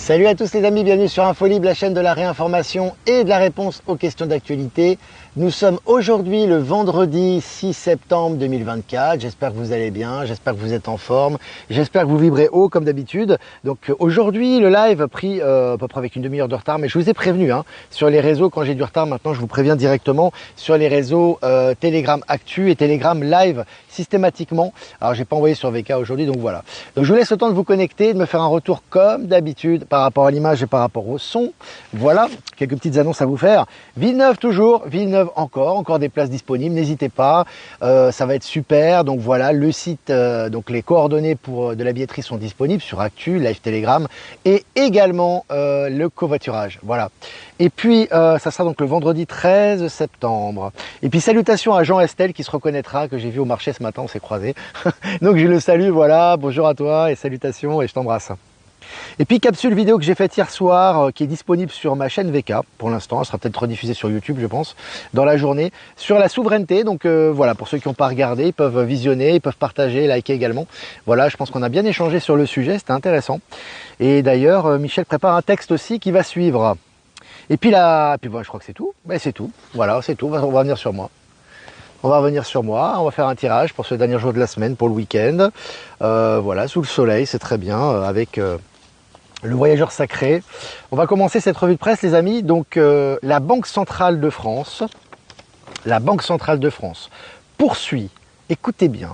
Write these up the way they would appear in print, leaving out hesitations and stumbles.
Salut à tous les amis, bienvenue sur InfoLibre, la chaîne de la réinformation et de la réponse aux questions d'actualité. Nous sommes aujourd'hui le vendredi 6 septembre 2024. J'espère que vous allez bien, j'espère que vous êtes en forme, j'espère que vous vibrez haut comme d'habitude. Donc aujourd'hui, le live a pris à peu près avec une demi-heure de retard, mais je vous ai prévenu sur les réseaux. Quand j'ai du retard, maintenant je vous préviens directement sur les réseaux Telegram Actu et Telegram Live systématiquement. Alors j'ai pas envoyé sur VK aujourd'hui, donc voilà. Donc je vous laisse le temps de vous connecter, de me faire un retour comme d'habitude par rapport à l'image et par rapport au son. Voilà, quelques petites annonces à vous faire. Villeneuve toujours, Villeneuve encore des places disponibles, n'hésitez pas, ça va être super. Donc voilà, le site, donc les coordonnées pour de la billetterie sont disponibles sur Actu, Live Telegram et également le covoiturage. Voilà. Et puis ça sera donc le vendredi 13 septembre. Et puis salutations à Jean Estelle qui se reconnaîtra, que j'ai vu au marché ce matin, on s'est croisés. Donc je le salue, voilà, bonjour à toi et salutations et je t'embrasse. Et puis capsule vidéo que j'ai faite hier soir qui est disponible sur ma chaîne VK pour l'instant, elle sera peut-être rediffusée sur YouTube je pense dans la journée, sur la souveraineté. Donc voilà, pour ceux qui n'ont pas regardé, ils peuvent visionner, ils peuvent partager, liker également. Voilà, je pense qu'on a bien échangé sur le sujet, c'était intéressant. Et d'ailleurs Michel prépare un texte aussi qui va suivre. Et puis là, voilà, je crois que c'est tout. Ben, c'est tout, voilà, c'est tout, on va revenir sur moi. On va revenir sur moi, on va faire un tirage pour ce dernier jour de la semaine, pour le week-end. Voilà, sous le soleil, c'est très bien, avec le voyageur sacré. On va commencer cette revue de presse, les amis. Donc, la Banque centrale de France, poursuit, écoutez bien,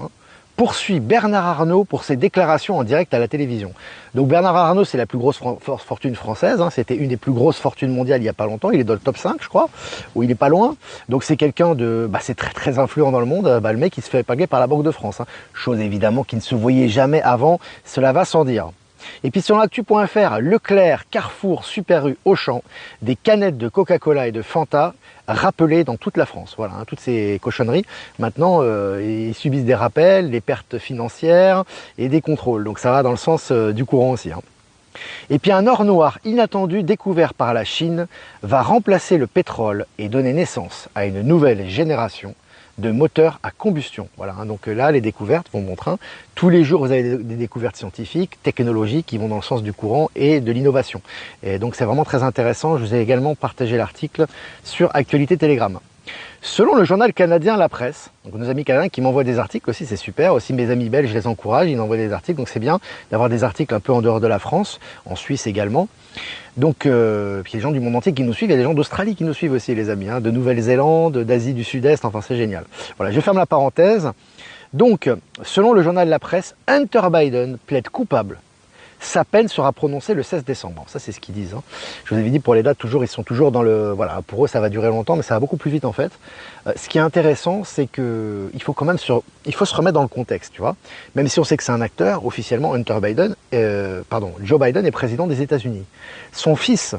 poursuit Bernard Arnault pour ses déclarations en direct à la télévision. Donc Bernard Arnault, c'est la plus grosse fortune française, c'était une des plus grosses fortunes mondiales il n'y a pas longtemps, il est dans le top 5 je crois, ou il est pas loin. Donc c'est quelqu'un de, c'est très influent dans le monde, le mec il se fait épingler par la Banque de France, chose évidemment qui ne se voyait jamais avant, cela va sans dire. Et puis sur l'actu.fr, Leclerc, Carrefour, Super U, Auchan, des canettes de Coca-Cola et de Fanta rappelées dans toute la France. Voilà, toutes ces cochonneries. Maintenant, ils subissent des rappels, des pertes financières et des contrôles. Donc ça va dans le sens du courant aussi. Et puis un or noir inattendu découvert par la Chine va remplacer le pétrole et donner naissance à une nouvelle génération de moteurs à combustion. Voilà, donc là, les découvertes vont bon train. Tous les jours, vous avez des découvertes scientifiques, technologiques qui vont dans le sens du courant et de l'innovation. Et donc, c'est vraiment très intéressant. Je vous ai également partagé l'article sur Actualité Telegram. Selon le journal canadien La Presse, donc nos amis canadiens qui m'envoient des articles aussi, c'est super. Aussi mes amis belges, je les encourage, ils m'envoient des articles, donc c'est bien d'avoir des articles un peu en dehors de la France, en Suisse également. Donc, puis il y a des gens du monde entier qui nous suivent, il y a des gens d'Australie qui nous suivent aussi, les amis, de Nouvelle-Zélande, d'Asie du Sud-Est, enfin c'est génial. Voilà, je ferme la parenthèse. Donc, selon le journal La Presse, Hunter Biden plaide coupable. Sa peine sera prononcée le 16 décembre. Ça, c'est ce qu'ils disent. Je vous avais dit, pour les dates, toujours, ils sont toujours dans le... Voilà, pour eux, ça va durer longtemps, mais ça va beaucoup plus vite, en fait. Ce qui est intéressant, c'est que il faut quand même il faut se remettre dans le contexte, tu vois. Même si on sait que c'est un acteur, officiellement, Joe Biden est président des États-Unis. Son fils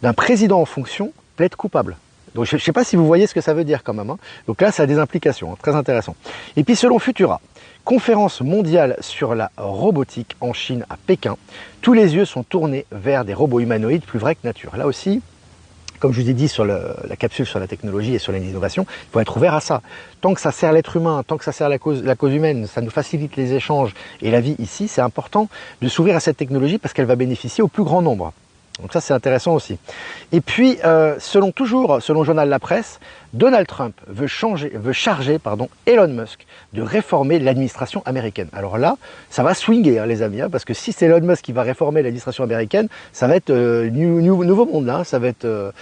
d'un président en fonction plaide coupable. Donc, je ne sais pas si vous voyez ce que ça veut dire quand même. Donc là, ça a des implications, très intéressant. Et puis, selon Futura, conférence mondiale sur la robotique en Chine à Pékin, tous les yeux sont tournés vers des robots humanoïdes plus vrais que nature. Là aussi, comme je vous ai dit sur la capsule sur la technologie et sur l'innovation, il faut être ouvert à ça. Tant que ça sert l'être humain, tant que ça sert la cause humaine, ça nous facilite les échanges et la vie ici, c'est important de s'ouvrir à cette technologie parce qu'elle va bénéficier au plus grand nombre. Donc ça, c'est intéressant aussi. Et puis, selon le journal La Presse, Donald Trump veut charger Elon Musk de réformer l'administration américaine. Alors là, ça va swinguer, les amis, parce que si c'est Elon Musk qui va réformer l'administration américaine, ça va être nouveau monde, ça va être...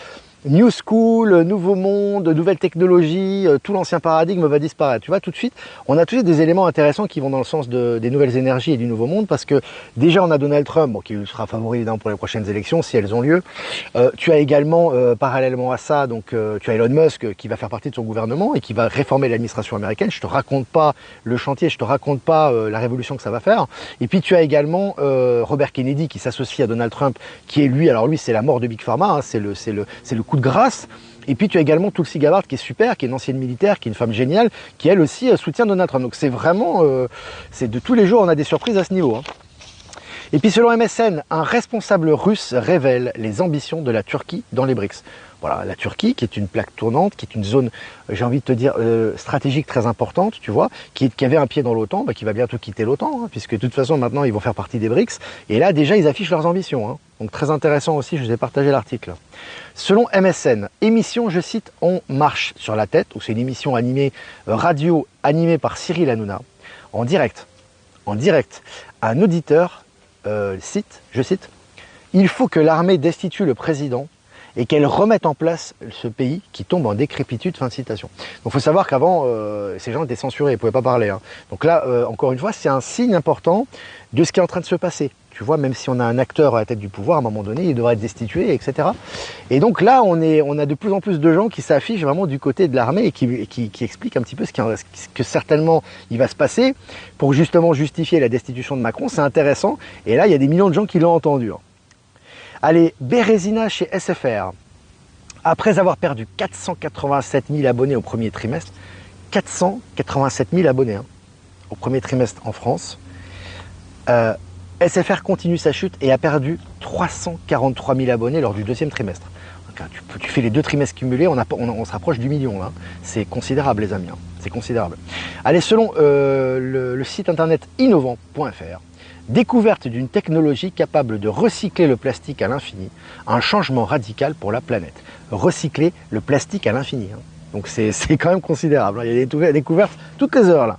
New School, nouveau monde, nouvelle technologie, tout l'ancien paradigme va disparaître. Tu vois, tout de suite, on a tous des éléments intéressants qui vont dans le sens des nouvelles énergies et du nouveau monde, parce que déjà on a Donald Trump, qui sera favori pour les prochaines élections, si elles ont lieu. Tu as également, parallèlement à ça, donc tu as Elon Musk qui va faire partie de son gouvernement et qui va réformer l'administration américaine. Je te raconte pas le chantier, je te raconte pas la révolution que ça va faire. Et puis tu as également Robert Kennedy qui s'associe à Donald Trump, qui est lui, alors lui c'est la mort de Big Pharma, c'est le coup de grâce. Et puis tu as également Tulsi Gabbard qui est super, qui est une ancienne militaire, qui est une femme géniale, qui elle aussi soutient Donald Trump. Donc c'est vraiment, c'est de tous les jours, on a des surprises à ce niveau. Et puis selon MSN, un responsable russe révèle les ambitions de la Turquie dans les BRICS. Voilà, la Turquie qui est une plaque tournante, qui est une zone, j'ai envie de te dire, stratégique très importante, tu vois, qui avait un pied dans l'OTAN, qui va bientôt quitter l'OTAN, hein, puisque de toute façon maintenant ils vont faire partie des BRICS. Et là déjà ils affichent leurs ambitions. Hein. Donc très intéressant aussi, je vous ai partagé l'article. Selon MSN, émission, je cite, On marche sur la tête, où c'est une émission animée, radio animée par Cyril Hanouna, en direct. Un auditeur cite, je cite, il faut que l'armée destitue le président et qu'elle remette en place ce pays qui tombe en décrépitude, fin de citation. Donc il faut savoir qu'avant, ces gens étaient censurés, ils ne pouvaient pas parler. Hein. Donc là, encore une fois, c'est un signe important de ce qui est en train de se passer. Tu vois, même si on a un acteur à la tête du pouvoir, à un moment donné, il devrait être destitué, etc. Et donc là, on a de plus en plus de gens qui s'affichent vraiment du côté de l'armée et qui expliquent un petit peu ce que certainement il va se passer pour justement justifier la destitution de Macron. C'est intéressant. Et là, il y a des millions de gens qui l'ont entendu. Hein. Allez, Bérésina chez SFR. Après avoir perdu 487 000 abonnés au premier trimestre, 487 000 abonnés hein, au premier trimestre en France, SFR continue sa chute et a perdu 343 000 abonnés lors du deuxième trimestre. Donc, tu fais les 2 trimestres cumulés, on se rapproche du million. Là. C'est considérable les amis, hein. C'est considérable. Allez, selon le site internet innovant.fr, découverte d'une technologie capable de recycler le plastique à l'infini, un changement radical pour la planète. Recycler le plastique à l'infini. Hein. Donc c'est quand même considérable. Hein. Il y a des découvertes toutes les heures là.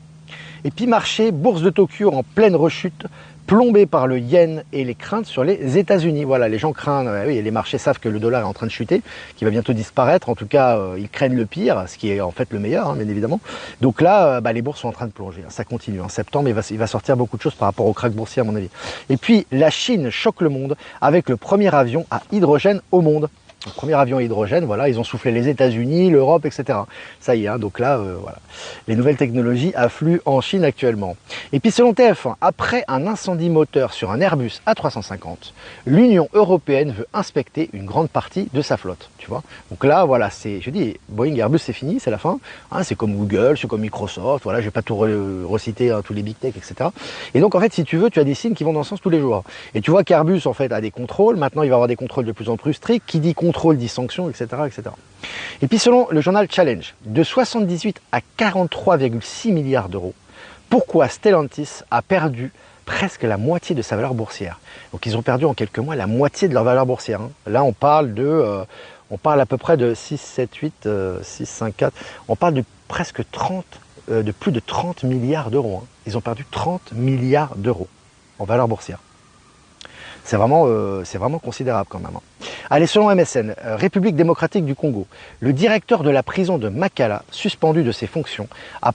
Et puis marché, bourse de Tokyo en pleine rechute, plombée par le yen et les craintes sur les États-Unis. Voilà, les gens craignent, oui, les marchés savent que le dollar est en train de chuter, qu'il va bientôt disparaître. En tout cas, ils craignent le pire, ce qui est en fait le meilleur, hein, bien évidemment. Donc là, les bourses sont en train de plonger. Ça continue. En septembre, il va sortir beaucoup de choses par rapport au krach boursier, à mon avis. Et puis, la Chine choque le monde avec le premier avion à hydrogène au monde. Le premier avion à hydrogène, voilà, ils ont soufflé les États-Unis, l'Europe, etc. Ça y est, hein, donc là, voilà. Les nouvelles technologies affluent en Chine actuellement. Et puis selon TF1, après un incendie moteur sur un Airbus A350, l'Union européenne veut inspecter une grande partie de sa flotte. Tu vois. Donc là, voilà, je dis, Boeing, Airbus, c'est fini, c'est la fin. Hein, c'est comme Google, c'est comme Microsoft. Voilà, je vais pas tout reciter hein, tous les big tech, etc. Et donc en fait, si tu veux, tu as des signes qui vont dans ce sens tous les jours. Et tu vois qu'Airbus en fait a des contrôles. Maintenant, il va y avoir des contrôles de plus en plus stricts. Qui dit contrôle dit sanction, etc., etc. Et puis selon le journal Challenge, de 78 à 43,6 milliards d'euros, pourquoi Stellantis a perdu presque la moitié de sa valeur boursière. Donc ils ont perdu en quelques mois la moitié de leur valeur boursière. Hein. Là on parle à peu près de 6, 7, 8, 6, 5, 4, on parle de presque 30, de plus de 30 milliards d'euros. Hein. Ils ont perdu 30 milliards d'euros en valeur boursière. C'est vraiment considérable quand même. Hein. Allez, selon MSN, République démocratique du Congo, le directeur de la prison de Makala, suspendu de ses fonctions à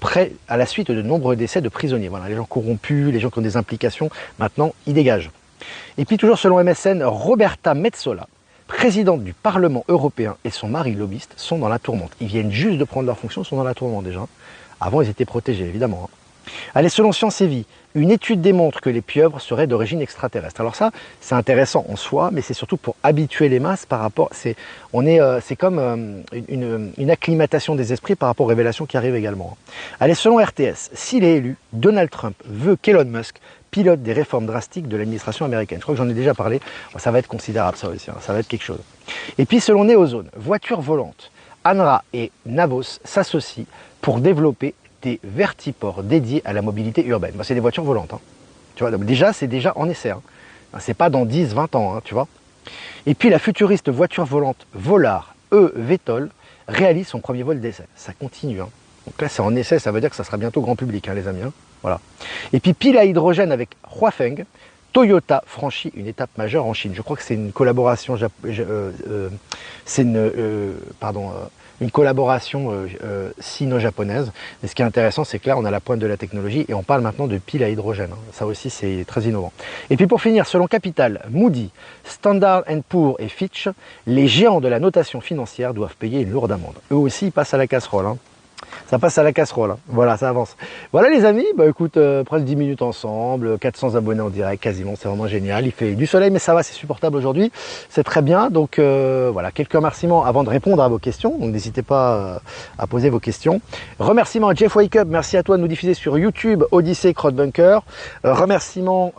la suite de nombreux décès de prisonniers. Voilà, les gens corrompus, les gens qui ont des implications, maintenant, ils dégagent. Et puis toujours selon MSN, Roberta Metsola, présidente du Parlement européen et son mari lobbyiste sont dans la tourmente. Ils viennent juste de prendre leurs fonctions, sont dans la tourmente déjà. Avant, ils étaient protégés, évidemment. Hein. Allez, selon Science et Vie, une étude démontre que les pieuvres seraient d'origine extraterrestre. Alors ça, c'est intéressant en soi, mais c'est surtout pour habituer les masses par rapport... C'est comme une acclimatation des esprits par rapport aux révélations qui arrivent également. Allez, selon RTS, s'il est élu, Donald Trump veut qu'Elon Musk pilote des réformes drastiques de l'administration américaine. Je crois que j'en ai déjà parlé. Ça va être considérable, ça aussi. Hein. Ça va être quelque chose. Et puis, selon Néozone, voiture volante, ANRA et Navos s'associent pour développer des vertiports dédiés à la mobilité urbaine. C'est des voitures volantes. Hein. Tu vois, donc déjà, c'est déjà en essai. Hein. C'est pas dans 10, 20 ans, hein, tu vois. Et puis la futuriste voiture volante Volar eVTOL réalise son premier vol d'essai. Ça continue. Hein. Donc là, c'est en essai, ça veut dire que ça sera bientôt grand public, hein, les amis. Hein. Voilà. Et puis pile à hydrogène avec Huafeng, Toyota franchit une étape majeure en Chine. Je crois que c'est une collaboration, une collaboration sino-japonaise. Mais ce qui est intéressant, c'est que là, on a la pointe de la technologie et on parle maintenant de piles à hydrogène. Ça aussi, c'est très innovant. Et puis pour finir, selon Capital, Moody, Standard & Poor's et Fitch, les géants de la notation financière doivent payer une lourde amende. Eux aussi, ils passent à la casserole. Hein. Ça passe à la casserole, hein. Voilà, ça avance. Voilà les amis, bah écoute, presque 10 minutes ensemble, 400 abonnés en direct quasiment, c'est vraiment génial. Il fait du soleil mais ça va, c'est supportable aujourd'hui, c'est très bien. Donc voilà, quelques remerciements avant de répondre à vos questions, donc n'hésitez pas à poser vos questions. Remerciements à Jeff Wake Up, merci à toi de nous diffuser sur YouTube, Odyssée, Crowdbunker. Remerciements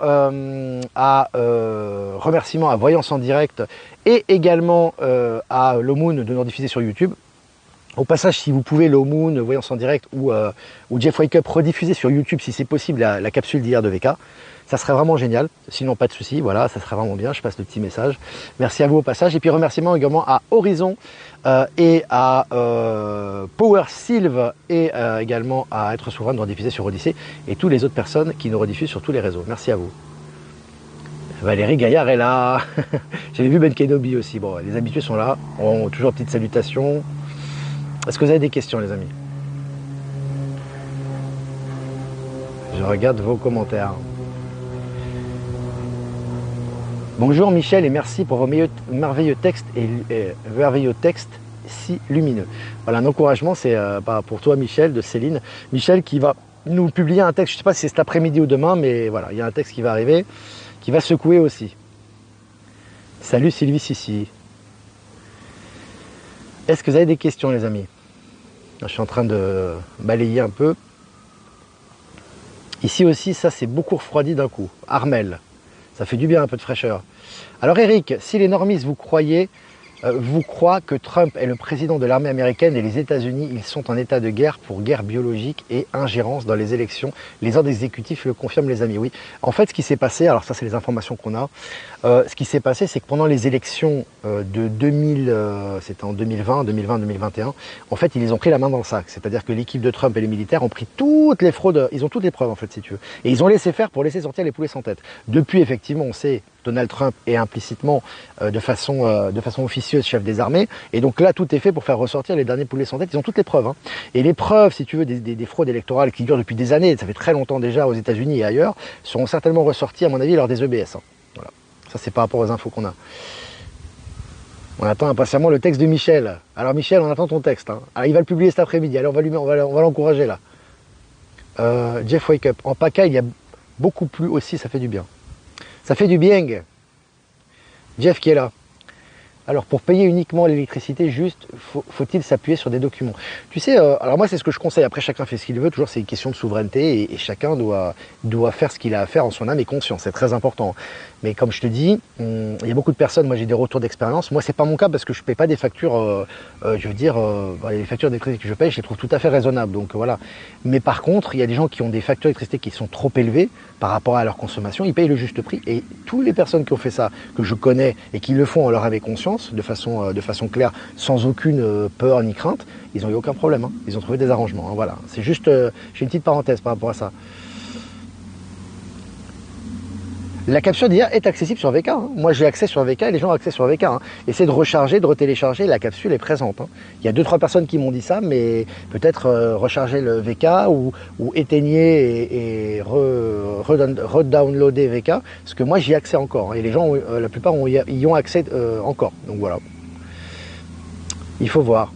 à Voyance en direct et également à Low Moon de nous diffuser sur YouTube. Au passage, si vous pouvez, Low Moon, Voyance en direct ou Jeff Wake Up, rediffuser sur YouTube si c'est possible la capsule d'hier de VK, ça serait vraiment génial. Sinon, pas de souci, voilà, ça serait vraiment bien. Je passe le petit message. Merci à vous au passage. Et puis remerciements également à Horizon et à Power Sylve et également à Être Souverain de rediffuser sur Odyssée et toutes les autres personnes qui nous rediffusent sur tous les réseaux. Merci à vous. Valérie Gaillard est là. J'avais vu Ben Kenobi aussi. Bon, les habitués sont là. Bon, toujours petite salutation. Est-ce que vous avez des questions, les amis? Je regarde vos commentaires. Bonjour Michel et merci pour vos merveilleux textes merveilleux textes si lumineux. Voilà, un encouragement, c'est pour toi Michel, de Céline. Michel qui va nous publier un texte, je ne sais pas si c'est cet après-midi ou demain, mais voilà, il y a un texte qui va arriver, qui va secouer aussi. Salut Sylvie Sissi. Est-ce que vous avez des questions les amis? Je suis en train de balayer un peu. Ici aussi, ça c'est beaucoup refroidi d'un coup. Armel, ça fait du bien un peu de fraîcheur. Alors Eric, si les normistes vous croient que Trump est le président de l'armée américaine et les États-Unis, ils sont en état de guerre pour guerre biologique et ingérence dans les élections. Les ordres exécutifs le confirment les amis, oui. En fait, ce qui s'est passé, alors ça c'est les informations qu'on a, ce qui s'est passé c'est que pendant les élections de 2000, c'était en 2020, 2021, en fait ils les ont pris la main dans le sac. C'est-à-dire que l'équipe de Trump et les militaires ont pris toutes les fraudes, ils ont toutes les preuves en fait si tu veux. Et ils ont laissé faire pour laisser sortir les poulets sans tête. Depuis effectivement on sait, Donald Trump est implicitement de façon officieuse chef des armées. Et donc là, tout est fait pour faire ressortir les derniers poulets sans tête. Ils ont toutes les preuves. Hein. Et les preuves, si tu veux, des fraudes électorales qui durent depuis des années, ça fait très longtemps déjà aux États-Unis et ailleurs, seront certainement ressorties, à mon avis, lors des EBS. Hein. Voilà. Ça, c'est par rapport aux infos qu'on a. On attend impatiemment le texte de Michel. Alors Michel, on attend ton texte. Hein. Alors, il va le publier cet après-midi. Alors on va l'encourager là. Jeff Wake Up. En PACA, il y a beaucoup plus aussi, ça fait du bien. Ça fait du bien. Jeff qui est là. Alors pour payer uniquement l'électricité, juste faut-il s'appuyer sur des documents? Tu sais, alors moi c'est ce que je conseille, après chacun fait ce qu'il veut, toujours c'est une question de souveraineté et chacun doit faire ce qu'il a à faire en son âme et conscience, c'est très important. Mais comme je te dis, il y a beaucoup de personnes, moi j'ai des retours d'expérience, moi c'est pas mon cas parce que je paye pas des factures, je veux dire, les factures d'électricité que je paye, je les trouve tout à fait raisonnables, donc voilà. Mais par contre, il y a des gens qui ont des factures d'électricité qui sont trop élevées par rapport à leur consommation, ils payent le juste prix et toutes les personnes qui ont fait ça, que je connais et qui le font en leur âme et conscience, de façon claire, sans aucune peur ni crainte, ils n'ont eu aucun problème. Hein. Ils ont trouvé des arrangements. Hein. Voilà. C'est juste, j'ai une petite parenthèse par rapport à ça. La capsule d'hier est accessible sur VK. Hein. Moi, j'ai accès sur VK et les gens ont accès sur VK. Hein. Essayez de recharger, de retélécharger. La capsule est présente. Hein. Il y a 2-3 personnes qui m'ont dit ça, mais peut-être recharger le VK ou éteignez et redownloader VK. Parce que moi, j'y ai accès encore. Hein. Et les gens, la plupart, y ont accès encore. Donc voilà. Il faut voir.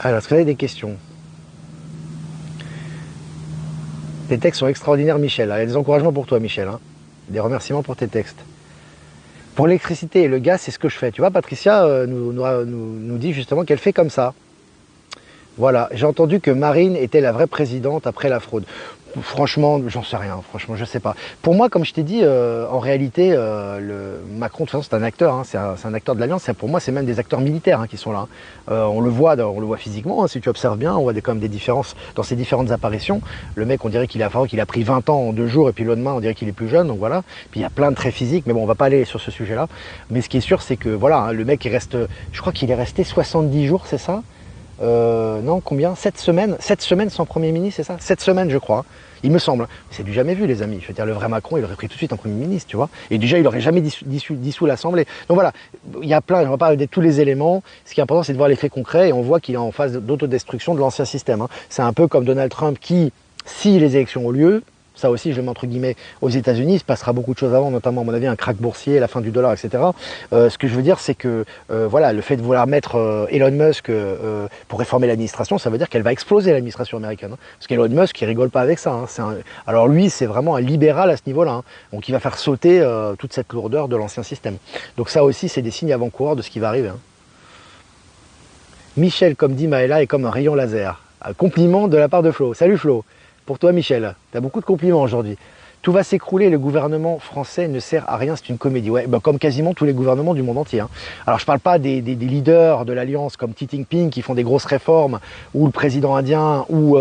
Alors, est-ce que vous avez des questions? Tes textes sont extraordinaires, Michel. Il y a des encouragements pour toi, Michel. Hein. Des remerciements pour tes textes. Pour l'électricité et le gaz, c'est ce que je fais. Tu vois, Patricia nous dit justement qu'elle fait comme ça. Voilà, j'ai entendu que Marine était la vraie présidente après la fraude. Franchement, j'en sais rien, franchement, je sais pas. Pour moi, comme je t'ai dit, en réalité, Macron, de toute façon, c'est un acteur, hein, c'est un acteur de l'Alliance. Pour moi, c'est même des acteurs militaires hein, qui sont là. On le voit physiquement, hein, si tu observes bien, on voit quand même des différences dans ses différentes apparitions. Le mec, on dirait qu'il a pris 20 ans en 2 jours, et puis le lendemain, on dirait qu'il est plus jeune, donc voilà. Puis il y a plein de traits physiques, mais bon, on va pas aller sur ce sujet-là. Mais ce qui est sûr, c'est que voilà, hein, le mec, je crois qu'il est resté 70 jours, c'est ça? Non, combien? 7 semaines? 7 semaines sans Premier ministre, c'est ça? 7 semaines, je crois. Il me semble. C'est du jamais vu, les amis. Je veux dire, le vrai Macron, il aurait pris tout de suite un Premier ministre, tu vois. Et déjà, il n'aurait jamais dissous l'Assemblée. Donc voilà, il y a plein, je ne vais pas parler de tous les éléments. Ce qui est important, c'est de voir les faits concrets et on voit qu'il est en phase d'autodestruction de l'ancien système. Hein. C'est un peu comme Donald Trump qui, si les élections ont lieu, Ça aussi, je le mets entre guillemets aux États-Unis. Il se passera beaucoup de choses avant, notamment à mon avis un krach boursier, la fin du dollar, etc. Ce que je veux dire, c'est que voilà, le fait de vouloir mettre Elon Musk pour réformer l'administration, ça veut dire qu'elle va exploser l'administration américaine. Hein. Parce qu'Elon Musk, il rigole pas avec ça. Hein. Alors lui, c'est vraiment un libéral à ce niveau-là. Hein. Donc il va faire sauter toute cette lourdeur de l'ancien système. Donc ça aussi, c'est des signes avant-coureurs de ce qui va arriver. Hein. Michel, comme dit Maëla, est comme un rayon laser. Un compliment de la part de Flo. Salut Flo. Pour toi Michel, tu as beaucoup de compliments aujourd'hui. Tout va s'écrouler, le gouvernement français ne sert à rien, c'est une comédie. Ouais, bah comme quasiment tous les gouvernements du monde entier. Hein. Alors je parle pas des leaders de l'Alliance comme Xi Jinping qui font des grosses réformes, ou le président indien, ou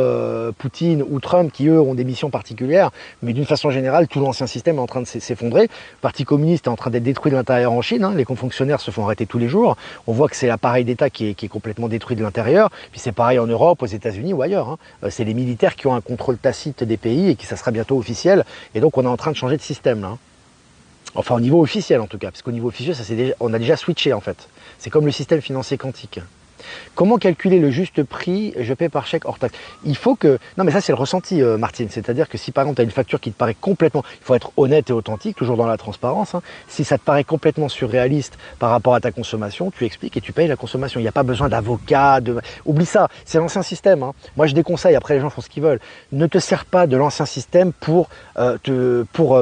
Poutine, ou Trump qui eux ont des missions particulières, mais d'une façon générale, tout l'ancien système est en train de s'effondrer. Le Parti communiste est en train d'être détruit de l'intérieur en Chine, hein. Les fonctionnaires se font arrêter tous les jours. On voit que c'est l'appareil d'État qui est complètement détruit de l'intérieur. Puis c'est pareil en Europe, aux États-Unis ou ailleurs. Hein. C'est les militaires qui ont un contrôle tacite des pays et qui ça sera bientôt officiel. Et donc on est en train de changer de système là. Enfin au niveau officiel en tout cas, parce qu'au niveau officiel on a déjà switché en fait. C'est comme le système financier quantique. Comment calculer le juste prix? Je paie par chèque hors taxe. Il faut que... Non mais ça c'est le ressenti Martine, c'est-à-dire que si par exemple tu as une facture qui te paraît complètement... Il faut être honnête et authentique, toujours dans la transparence. Hein. Si ça te paraît complètement surréaliste par rapport à ta consommation, tu expliques et tu payes la consommation. Il n'y a pas besoin d'avocat, de... Oublie ça, c'est l'ancien système. Hein. Moi je déconseille, après les gens font ce qu'ils veulent. Ne te sers pas de l'ancien système pour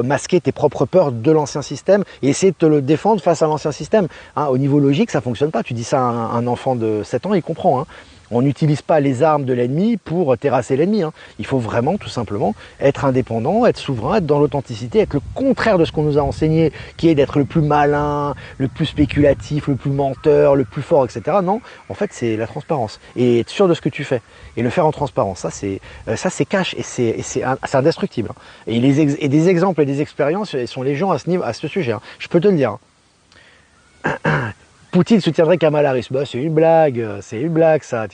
masquer tes propres peurs de l'ancien système et essayer de te le défendre face à l'ancien système. Hein. Au niveau logique, ça fonctionne pas. Tu dis ça à un enfant de 7 ans, il comprend. Hein. On n'utilise pas les armes de l'ennemi pour terrasser l'ennemi. Hein. Il faut vraiment, tout simplement, être indépendant, être souverain, être dans l'authenticité, être le contraire de ce qu'on nous a enseigné, qui est d'être le plus malin, le plus spéculatif, le plus menteur, le plus fort, etc. Non, en fait, c'est la transparence. Et être sûr de ce que tu fais. Et le faire en transparence. Ça, c'est cash et c'est indestructible. Hein. Et des exemples et des expériences, ils sont légion à ce sujet. Hein. Je peux te le dire. Hein. Poutine soutiendrait Kamala Harris. Bah, c'est une blague ça.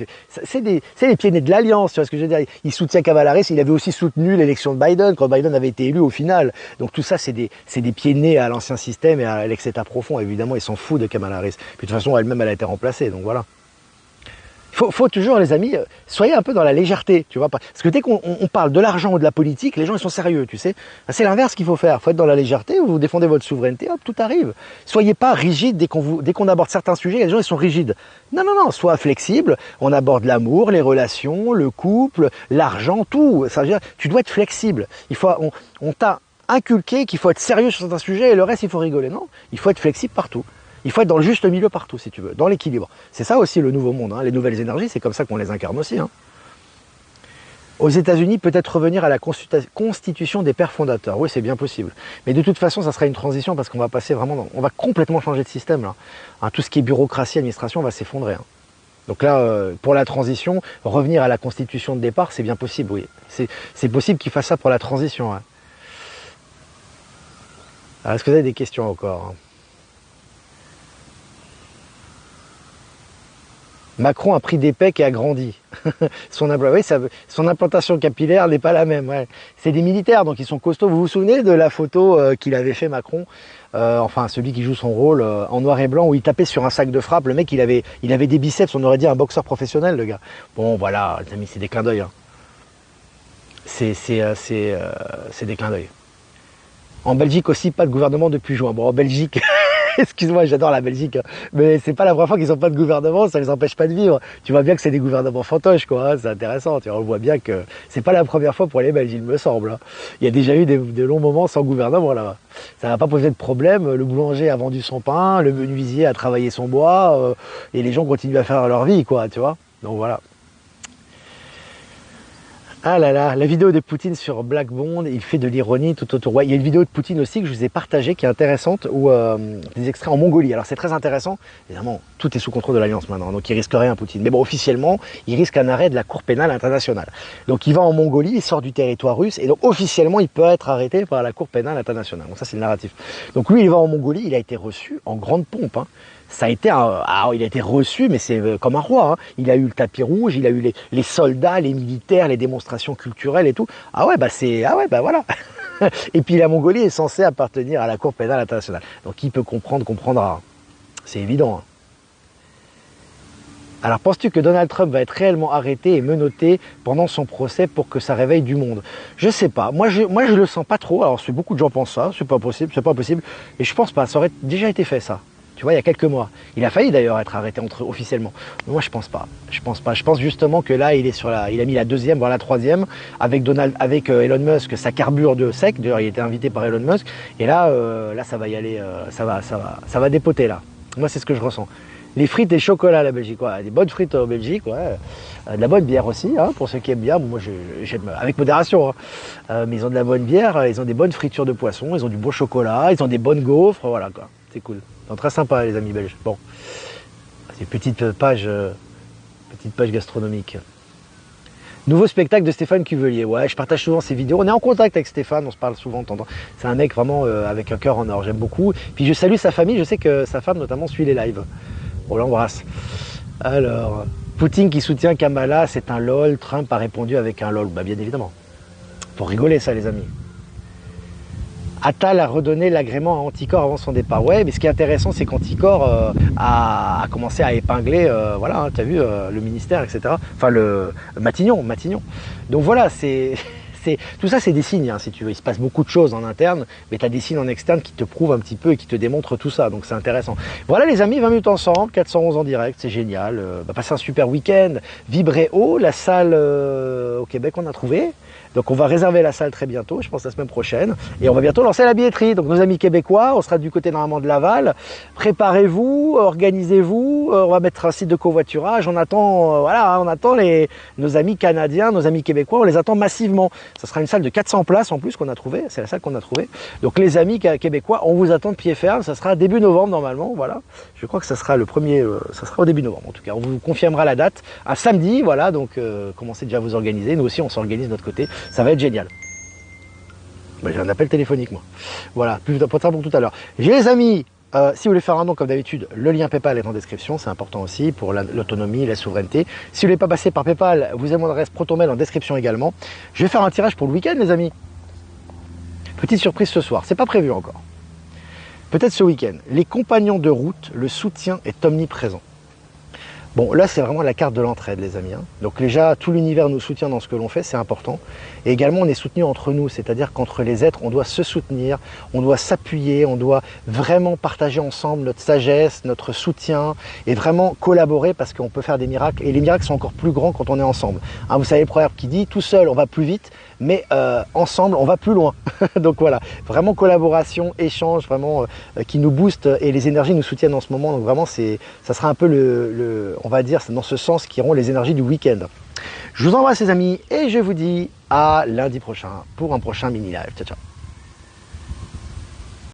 C'est les pieds nés de l'Alliance, tu vois ce que je veux dire. Il soutient Kamala Harris, il avait aussi soutenu l'élection de Biden, quand Biden avait été élu au final. Donc tout ça, c'est des pieds nés à l'ancien système et à l'excès profond. Évidemment, ils s'en foutent de Kamala Harris. Puis de toute façon, elle-même, elle a été remplacée, donc voilà. Faut toujours, les amis, soyez un peu dans la légèreté, tu vois. Parce que dès qu'on parle de l'argent ou de la politique, les gens, ils sont sérieux, tu sais. C'est l'inverse qu'il faut faire. Faut être dans la légèreté, vous défendez votre souveraineté, hop, tout arrive. Soyez pas rigide dès qu'on aborde certains sujets, les gens, ils sont rigides. Non, non, non, sois flexible. On aborde l'amour, les relations, le couple, l'argent, tout. Ça veut dire, tu dois être flexible. On t'a inculqué qu'il faut être sérieux sur certains sujets et le reste, il faut rigoler. Non, il faut être flexible partout. Il faut être dans le juste milieu partout, si tu veux, dans l'équilibre. C'est ça aussi le nouveau monde, hein. Les nouvelles énergies, c'est comme ça qu'on les incarne aussi. Hein. Aux États-Unis, peut-être revenir à la constitution des pères fondateurs. Oui, c'est bien possible. Mais de toute façon, ça sera une transition parce qu'on va passer vraiment on va complètement changer de système là. Hein, tout ce qui est bureaucratie, administration va s'effondrer. Hein. Donc là, pour la transition, revenir à la constitution de départ, c'est bien possible, oui. C'est possible qu'ils fassent ça pour la transition. Hein. Alors, est-ce que vous avez des questions encore? Hein? Macron a pris des pecs et a grandi. Son implantation capillaire n'est pas la même. Ouais. C'est des militaires, donc ils sont costauds. Vous vous souvenez de la photo qu'il avait fait Macron, enfin celui qui joue son rôle en noir et blanc, où il tapait sur un sac de frappe. Le mec, il avait des biceps, on aurait dit un boxeur professionnel, le gars. Bon, voilà, les amis, c'est des clins d'œil. Hein. C'est des clins d'œil. En Belgique aussi, pas de gouvernement depuis juin. Bon, en Belgique... Excuse-moi, j'adore la Belgique, hein. Mais c'est pas la première fois qu'ils n'ont pas de gouvernement, ça les empêche pas de vivre. Tu vois bien que c'est des gouvernements fantoches, quoi. Hein, c'est intéressant. Tu vois, on voit bien que c'est pas la première fois pour les Belges, il me semble. Hein. Il y a déjà eu des longs moments sans gouvernement là-bas. Ça n'a pas posé de problème. Le boulanger a vendu son pain, le menuisier a travaillé son bois, et les gens continuent à faire leur vie, quoi. Tu vois. Donc voilà. Ah là là, la vidéo de Poutine sur Black Bond, il fait de l'ironie tout autour. Ouais, il y a une vidéo de Poutine aussi que je vous ai partagée qui est intéressante, où des extraits en Mongolie. Alors c'est très intéressant, évidemment, tout est sous contrôle de l'Alliance maintenant, donc il risque rien Poutine. Mais bon, officiellement, il risque un arrêt de la Cour pénale internationale. Donc il va en Mongolie, il sort du territoire russe, et donc officiellement, il peut être arrêté par la Cour pénale internationale. Donc ça, c'est le narratif. Donc lui, il va en Mongolie, il a été reçu en grande pompe, hein. Ça a été il a été reçu, mais c'est comme un roi. Hein. Il a eu le tapis rouge, il a eu les soldats, les militaires, les démonstrations culturelles et tout. Voilà. Et puis la Mongolie est censée appartenir à la Cour pénale internationale. Donc qui peut comprendre, comprendra. C'est évident. Hein. Alors, penses-tu que Donald Trump va être réellement arrêté et menotté pendant son procès pour que ça réveille du monde? Je sais pas. Moi, je le sens pas trop. Alors, beaucoup de gens pensent ça. C'est pas possible, c'est pas possible. Et je pense pas. Ça aurait déjà été fait, ça. Tu vois, il y a quelques mois. Il a failli d'ailleurs être arrêté officiellement. Mais moi, je pense pas. Je pense pas. Je pense justement que là, il a mis la deuxième, voire la troisième, avec Elon Musk, ça carbure de sec. D'ailleurs, il était invité par Elon Musk. Et là, ça va y aller. Ça va dépoter là. Moi, c'est ce que je ressens. Les frites et chocolat, la Belgique, ouais. Des bonnes frites en Belgique, ouais. De la bonne bière aussi, hein, pour ceux qui aiment bien. Bon, moi, j'aime avec modération, hein. Mais ils ont de la bonne bière, ils ont des bonnes fritures de poisson, ils ont du beau chocolat, ils ont des bonnes gaufres, voilà quoi. C'est cool. Ils sont très sympas, les amis belges. Bon, c'est une petite page gastronomique. Nouveau spectacle de Stéphane Cuvelier. Ouais, je partage souvent ses vidéos. On est en contact avec Stéphane, on se parle souvent. C'est un mec vraiment avec un cœur en or. J'aime beaucoup. Puis je salue sa famille. Je sais que sa femme notamment suit les lives. On l'embrasse. Alors, Poutine qui soutient Kamala, c'est un lol. Trump a répondu avec un lol. Bah, bien évidemment. Pour rigoler, ça, les amis. Attal a redonné l'agrément à Anticor avant son départ. Ouais, mais ce qui est intéressant, c'est qu'Anticor a commencé à épingler, voilà, hein, tu as vu, le ministère, etc. Enfin, le Matignon. Donc voilà, tout ça, c'est des signes, hein, si tu veux. Il se passe beaucoup de choses en interne, mais tu as des signes en externe qui te prouvent un petit peu et qui te démontrent tout ça. Donc c'est intéressant. Voilà les amis, 20 minutes ensemble, 411 en direct, c'est génial. Passez un super week-end. Vibrez haut, la salle au Québec, on a trouvé. Donc on va réserver la salle très bientôt, je pense la semaine prochaine. Et on va bientôt lancer la billetterie. Donc nos amis québécois, on sera du côté normalement de Laval. Préparez-vous, organisez-vous. On va mettre un site de covoiturage. On attend, on attend nos amis canadiens, nos amis québécois, on les attend massivement. Ça sera une salle de 400 places en plus qu'on a trouvée. C'est la salle qu'on a trouvée. Donc les amis québécois, on vous attend de pied ferme. Ça sera début novembre normalement. Voilà. Je crois que ça sera ça sera au début novembre en tout cas. On vous confirmera la date. Un samedi, voilà. Donc commencez déjà à vous organiser. Nous aussi, on s'organise de notre côté. Ça va être génial. J'ai un appel téléphonique, moi. Voilà, plus pour tout à l'heure. J'ai les amis, si vous voulez faire un don comme d'habitude, le lien PayPal est en description, c'est important aussi pour l'autonomie, la souveraineté. Si vous ne voulez pas passer par PayPal, vous avez mon adresse Protonmail en description également. Je vais faire un tirage pour le week-end, les amis. Petite surprise ce soir, c'est pas prévu encore. Peut-être ce week-end. Les compagnons de route, le soutien est omniprésent. Bon, là, c'est vraiment la carte de l'entraide, les amis. Donc déjà, tout l'univers nous soutient dans ce que l'on fait, c'est important. Et également, on est soutenu entre nous, c'est-à-dire qu'entre les êtres, on doit se soutenir, on doit s'appuyer, on doit vraiment partager ensemble notre sagesse, notre soutien, et vraiment collaborer parce qu'on peut faire des miracles. Et les miracles sont encore plus grands quand on est ensemble. Hein, vous savez le proverbe qui dit, tout seul, on va plus vite, mais ensemble, on va plus loin. Donc voilà, vraiment collaboration, échange, vraiment qui nous booste et les énergies nous soutiennent en ce moment. Donc vraiment, ça sera un peu on va dire, c'est dans ce sens qu'iront les énergies du week-end. Je vous embrasse les amis et je vous dis à lundi prochain pour un prochain mini live. Ciao, ciao.